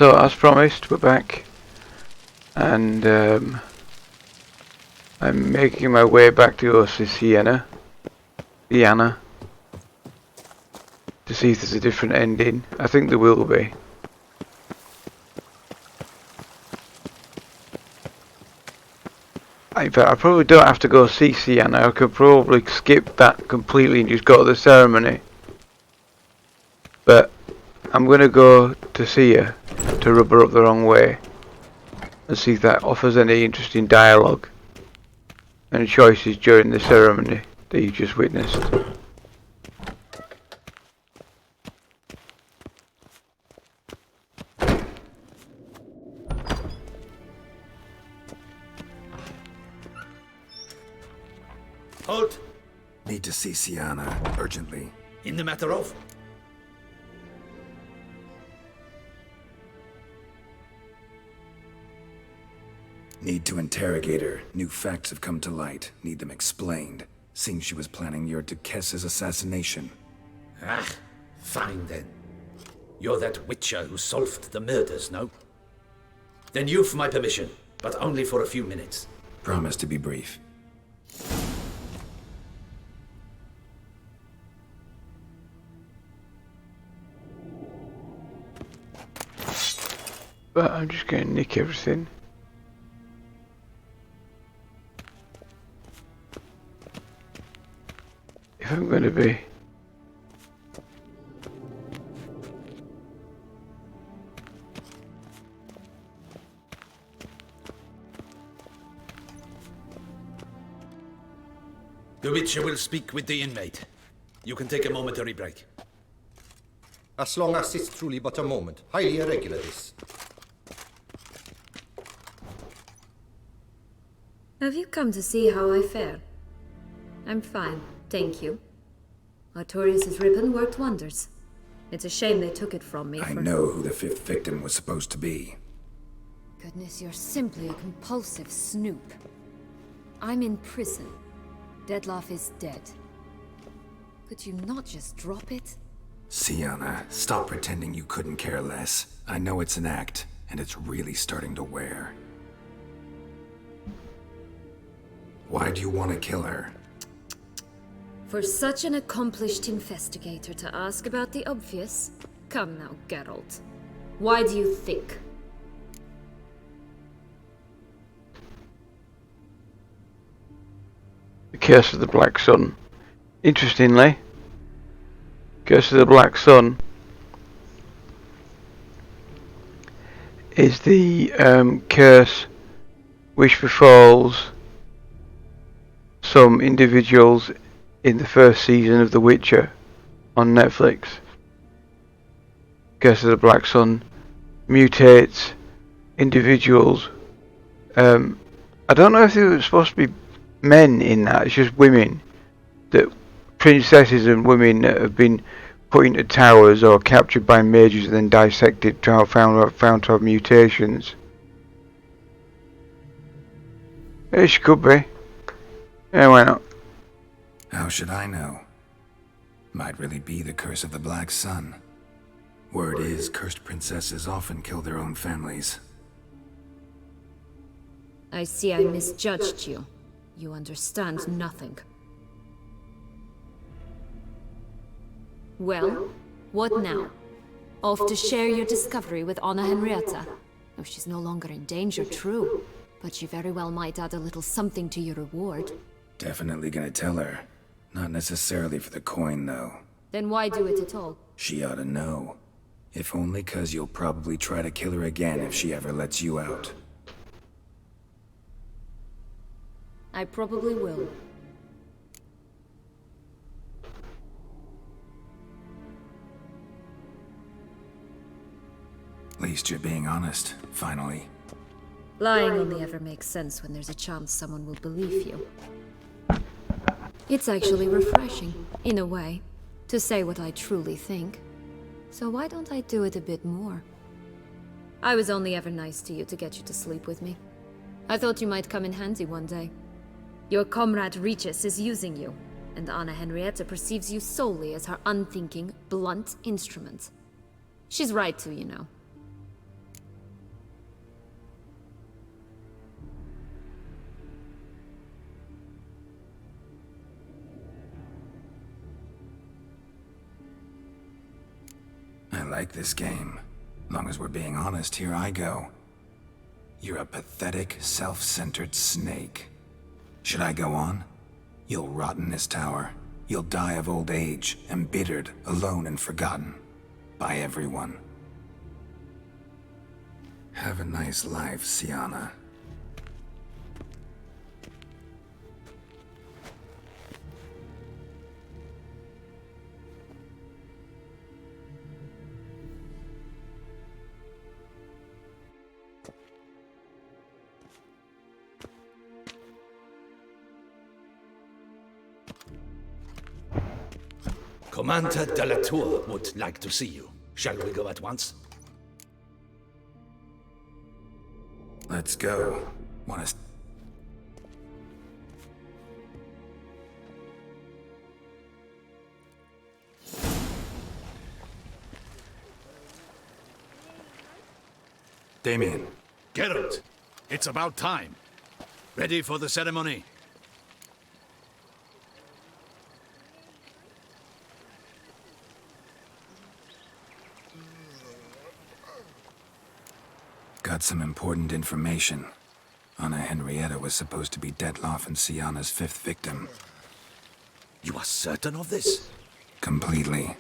So, as promised, we're back, and I'm making my way back to go see Sienna, to see if there's a different ending. I think there will be. In fact, I probably don't have to go see Sienna. I could probably skip that completely and just go to the ceremony. But I'm going to go to see her, to rub her up the wrong way, and see if that offers any interesting dialogue and choices during the ceremony that you just witnessed. Halt! Need to see Sienna, urgently. In the matter of? Need to interrogate her. New facts have come to light. Need them explained. Seems she was planning your Duquesse's assassination. Ah, fine then. You're that witcher who solved the murders, no? Then you've my permission, but only for a few minutes. Promise to be brief. But I'm just going to nick everything. If I'm going to be... The witcher will speak with the inmate. You can take a momentary break. As long as it's truly but a moment. Highly irregular this. Have you come to see how I fare? I'm fine, thank you. Artorius' ribbon worked wonders. It's a shame they took it from me. I know who the fifth victim was supposed to be. Goodness, you're simply a compulsive snoop. I'm in prison. Dettlaff is dead. Could you not just drop it? Sienna, stop pretending you couldn't care less. I know it's an act, and it's really starting to wear. Why do you want to kill her? For such an accomplished investigator to ask about the obvious? Come now, Geralt. Why do you think? The Curse of the Black Sun. Interestingly, Curse of the Black Sun is the curse which befalls some individuals in the first season of The Witcher on Netflix. Curse of the Black Sun mutates individuals. I don't know if they were supposed to be men in that. It's just women, that princesses and women that have been put into towers or captured by mages and then dissected to have found to have mutations. Yeah, she could be. Yeah, why not? How should I know? Might really be the curse of the Black Sun. Word is, cursed princesses often kill their own families. I see I misjudged you. You understand nothing. Well, what now? Off to share your discovery with Anna Henrietta? Oh, she's no longer in danger, true. But she very well might add a little something to your reward. Definitely gonna tell her. Not necessarily for the coin, though. Then why do it at all? She ought to know. If only 'cause you'll probably try to kill her again if she ever lets you out. I probably will. At least you're being honest, finally. Lying only ever makes sense when there's a chance someone will believe you. It's actually refreshing, in a way, to say what I truly think. So why don't I do it a bit more? I was only ever nice to you to get you to sleep with me. I thought you might come in handy one day. Your comrade Regis is using you, and Anna Henrietta perceives you solely as her unthinking, blunt instrument. She's right to, you know. like this game. Long as we're being honest, here I go. You're a pathetic, self-centered snake. Should I go on? You'll rot in this tower. You'll die of old age, embittered, alone and forgotten. By everyone. Have a nice life, Sienna. Commander de la Tour would like to see you. Shall we go at once? Let's go. Want to... Damien. Geralt, it's about time. Ready for the ceremony? Got some important information. Anna Henrietta was supposed to be Detloff and Sienna's 5th victim. You are certain of this? Completely.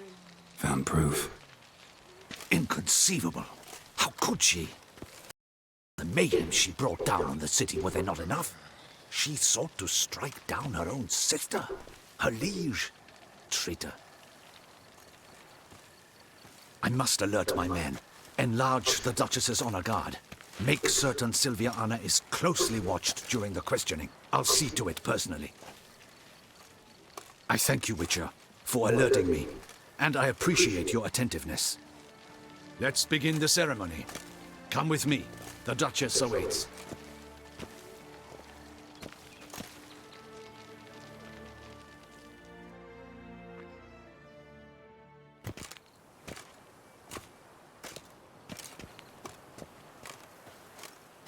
Found proof. Inconceivable. How could she? The mayhem she brought down on the city, were they not enough? She sought to strike down her own sister, her liege. Traitor. I must alert my men. Enlarge the Duchess's honor guard. Make certain Sylvia Anna is closely watched during the questioning. I'll see to it personally. I thank you, Witcher, for alerting me, and I appreciate your attentiveness. Let's begin the ceremony. Come with me. The Duchess awaits.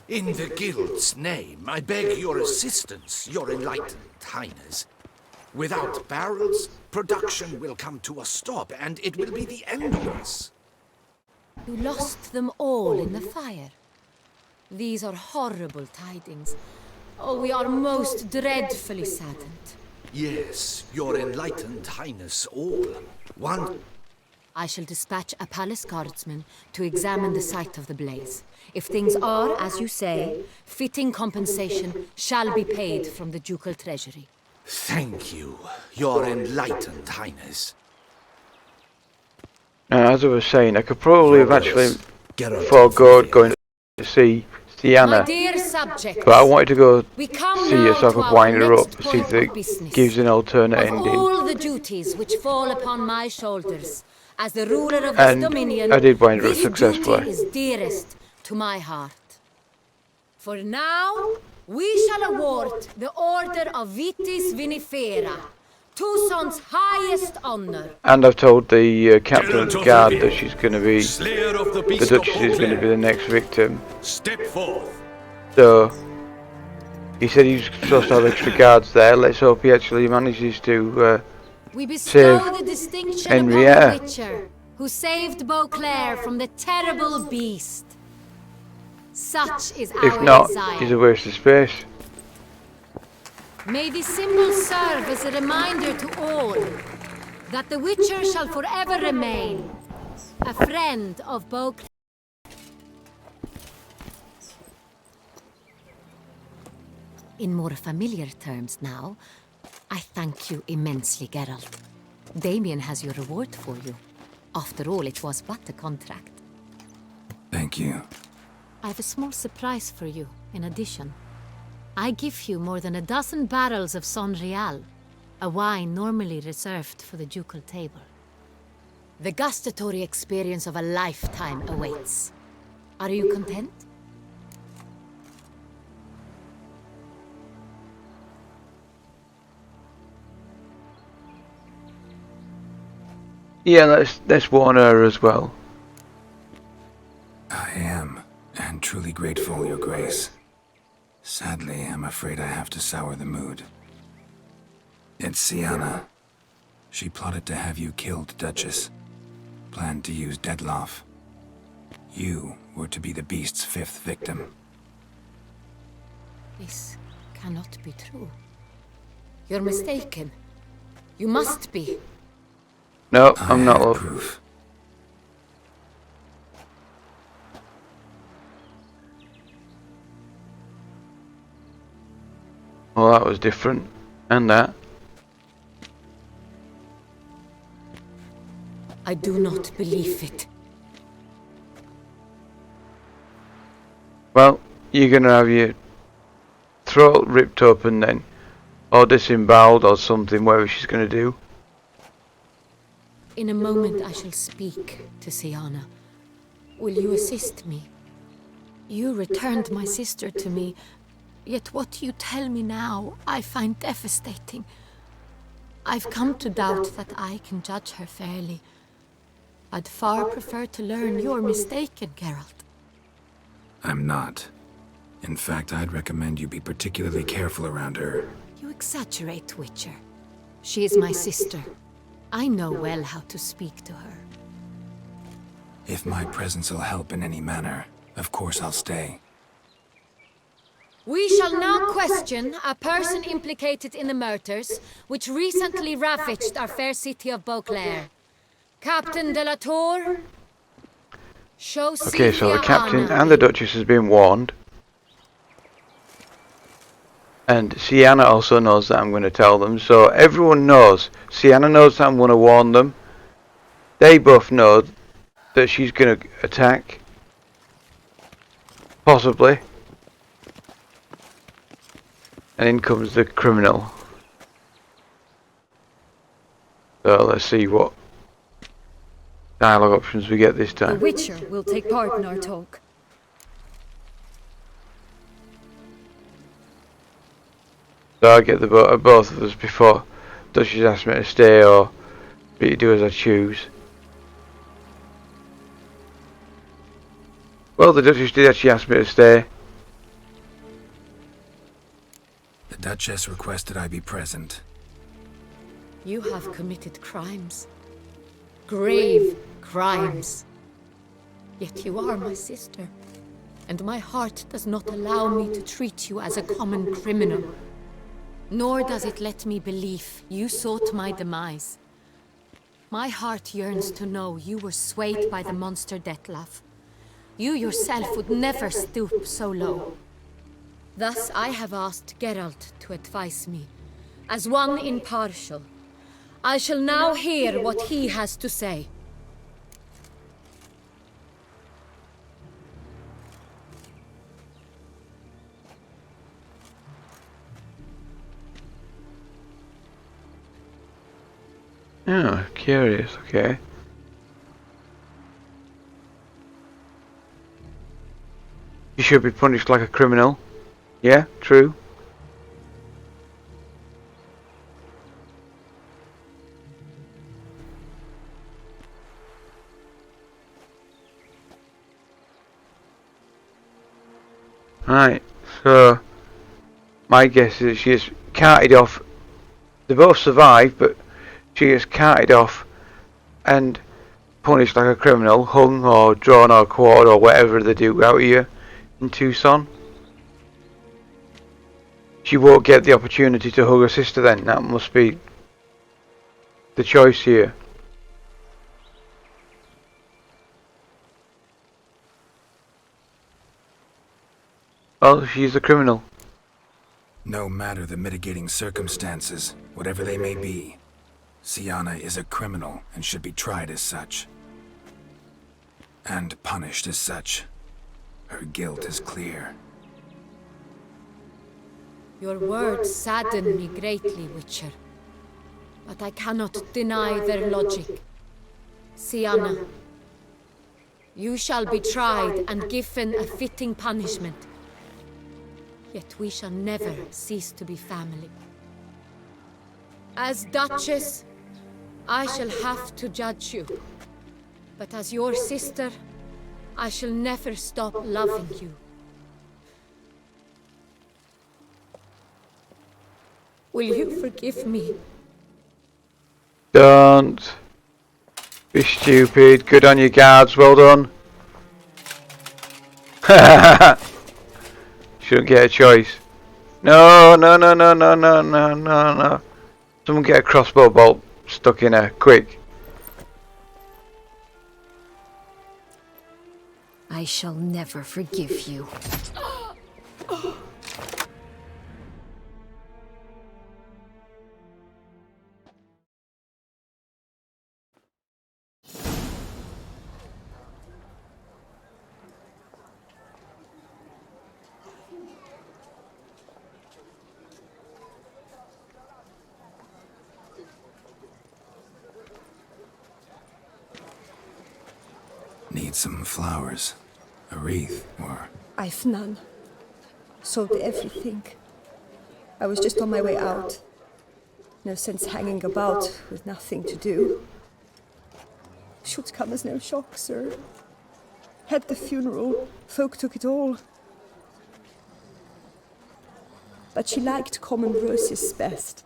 In the Guild's name, I beg your assistance, your enlightened highness. Without barrels, production will come to a stop, and it will be the end of us. You lost them all in the fire. These are horrible tidings. Oh, we are most dreadfully saddened. Yes, your enlightened highness all. One... I shall dispatch a palace guardsman to examine the site of the blaze. If things are, as you say, fitting compensation shall be paid from the ducal treasury. Thank you, your enlightened highness. Now, as I was saying, I could probably have actually Geralt foregoed going to see Sienna, My dear subjects, but I wanted to go we come see her now so I to could our wind her up, next see if point of it business. gives an alternate Of ending. all the duties which fall upon my shoulders, as the ruler of this And dominion, I did wind her up this successfully. duty is dearest to my heart. For now, we shall award the Order of Vitis Vinifera, Tucson's highest honor. And I've told the captain of the Geralt guard of that Rivia, she's going to be, Slayer of the the Beast of Duchess is going to be Beauclair. the next victim. Step forth. So, he said he's supposed to have extra guards there. Let's hope he actually manages to We bestow Save the distinction Henrietta. upon the Witcher, who saved Beauclair from the terrible beast. Such is if our not, desire. he's a waste of space. May the symbol serve as a reminder to all that the Witcher shall forever remain a friend of Beauclair. In more familiar terms now, I thank you immensely, Geralt. Damien has your reward for you. After all, it was but a contract. Thank you. I have a small surprise for you, in addition. I give you more than a dozen barrels of Son Real, a wine normally reserved for the ducal table. The gustatory experience of a lifetime awaits. Are you content? Yeah, let's warn her as well. I am, and truly grateful, Your Grace. Sadly, I'm afraid I have to sour the mood. It's Sienna. She plotted to have you killed, Duchess. planned to use Dettlaff. You were to be the beast's 5th victim. This cannot be true. You're mistaken. You must be. No, I I'm not, have love. proof. Well, that was different. And that. I do not believe it. Well, you're gonna have your throat ripped open then. Or disemboweled or something, whatever she's gonna do. In a moment I shall speak to Siana. Will you assist me? You returned my sister to me, yet what you tell me now I find devastating. I've come to doubt that I can judge her fairly. I'd far prefer to learn you're mistaken, Geralt. I'm not. In fact, I'd recommend you be particularly careful around her. You exaggerate, Witcher. She is my sister. I know well how to speak to her. If my presence will help in any manner, of course I'll stay. We shall now question a person implicated in the murders which recently ravaged our fair city of Beauclair. Captain de la Tour, show Okay, so the Sylvia captain Anna. and the Duchess has been warned. And Sienna also knows that I'm going to tell them. So everyone knows. Sienna knows that I'm going to warn them. They both know that she's going to attack. Possibly. And in comes the criminal. So let's see what dialogue options we get this The time. Witcher will take part in our talk. So I get the both of us before Duchess asks me to stay or me do as I choose. Well, the Duchess did actually ask me to stay. The Duchess requested I be present. You have committed crimes. Grave crimes. Yet you are my sister. And my heart does not allow me to treat you as a common criminal. Nor does it let me believe you sought my demise. My heart yearns to know you were swayed by the monster Dettlaff. You yourself would never stoop so low. Thus I have asked Geralt to advise me. As one impartial, I shall now hear what he has to say. Oh, curious, okay. You should be punished like a criminal. Yeah, true. Right, so my guess is she is carted off. They both survived, but she is carted off and punished like a criminal, hung or drawn or quartered or whatever they do out here in Tucson. She won't get the opportunity to hug her sister then. That must be the choice here. Well, she's the criminal. No matter the mitigating circumstances, whatever they may be, Siana is a criminal and should be tried as such. And punished as such. Her guilt is clear. Your words sadden me greatly, Witcher. But I cannot deny their logic. Siana, you shall be tried and given a fitting punishment. Yet we shall never cease to be family. As Duchess, I shall have to judge you. But as your sister, I shall never stop loving you. Will you forgive me? Don't. Be stupid. Good on your guards. Well done. Shouldn't get a choice. No, no, no, no, no, no, no, no, no. Someone get a crossbow bolt stuck in her. Quick. I shall never forgive you. Need some flowers. A wreath, or... I've none. Sold everything. I was just on my way out. No sense hanging about with nothing to do. Should come as no shock, sir. Had the funeral, folk took it all. But she liked common roses best.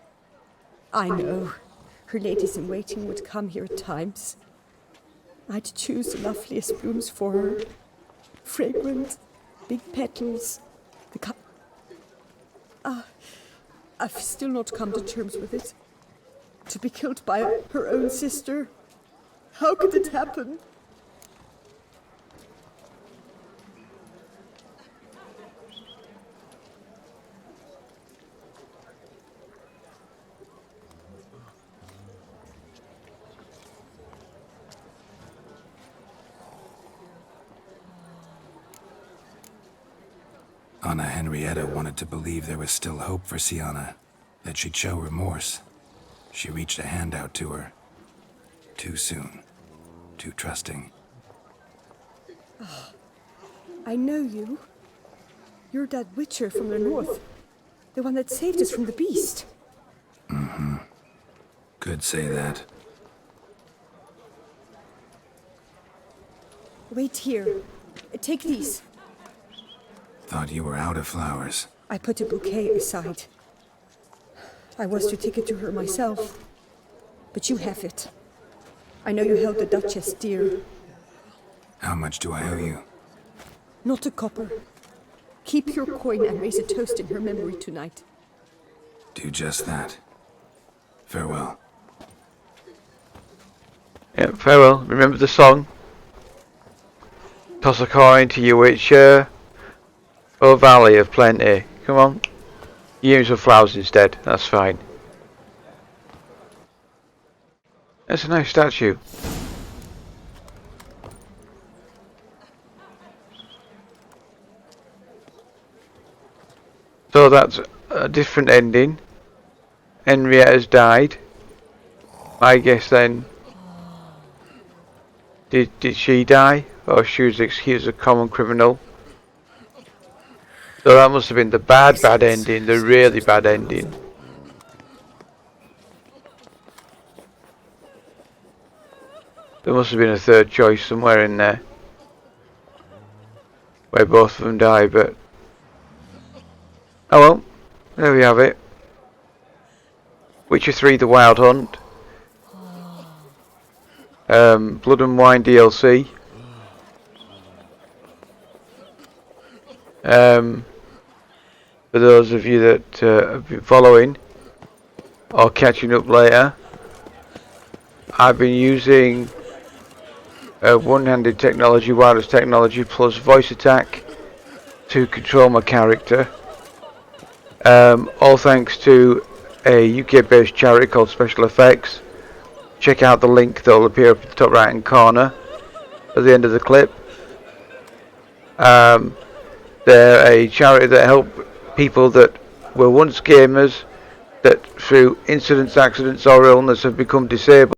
I know, her ladies-in-waiting would come here at times. I'd choose the loveliest blooms for her. Fragrant, big petals, the I've still not come to terms with it. To be killed by her own sister. How could it happen? Anna Henrietta wanted to believe there was still hope for Sienna, that she'd show remorse. She reached a hand out to her. Too soon. Too trusting. Oh, I know you. You're that witcher from the north. The one that saved us from the beast. Mm-hmm. Could say that. Wait here. Take these. Thought you were out of flowers. I put a bouquet aside. I was to take it to her myself. But you have it. I know you held the Duchess dear. How much do I owe you? Not a copper. Keep your coin and raise a toast in her memory tonight. Do just that. Farewell. Yeah, farewell. Remember the song? Toss a coin to your witcher. Oh, Valley of Plenty. Come on. Use some flowers instead. That's fine. That's a nice statue. So that's a different ending. Henrietta's died. I guess then... Did she die? Or she was excused as a common criminal? So that must have been the bad ending, the really bad ending. There must have been a third choice somewhere in there. Where both of them die, but... Oh well, there we have it. Witcher 3 The Wild Hunt. Blood and Wine DLC. For those of you that have been following or catching up later, I've been using one-handed technology, wireless technology plus voice attack to control my character. All thanks to a UK-based charity called Special Effects. Check out the link that will appear up at the top right hand corner at the end of the clip. They're a charity that help people that were once gamers that through incidents, accidents or illness have become disabled.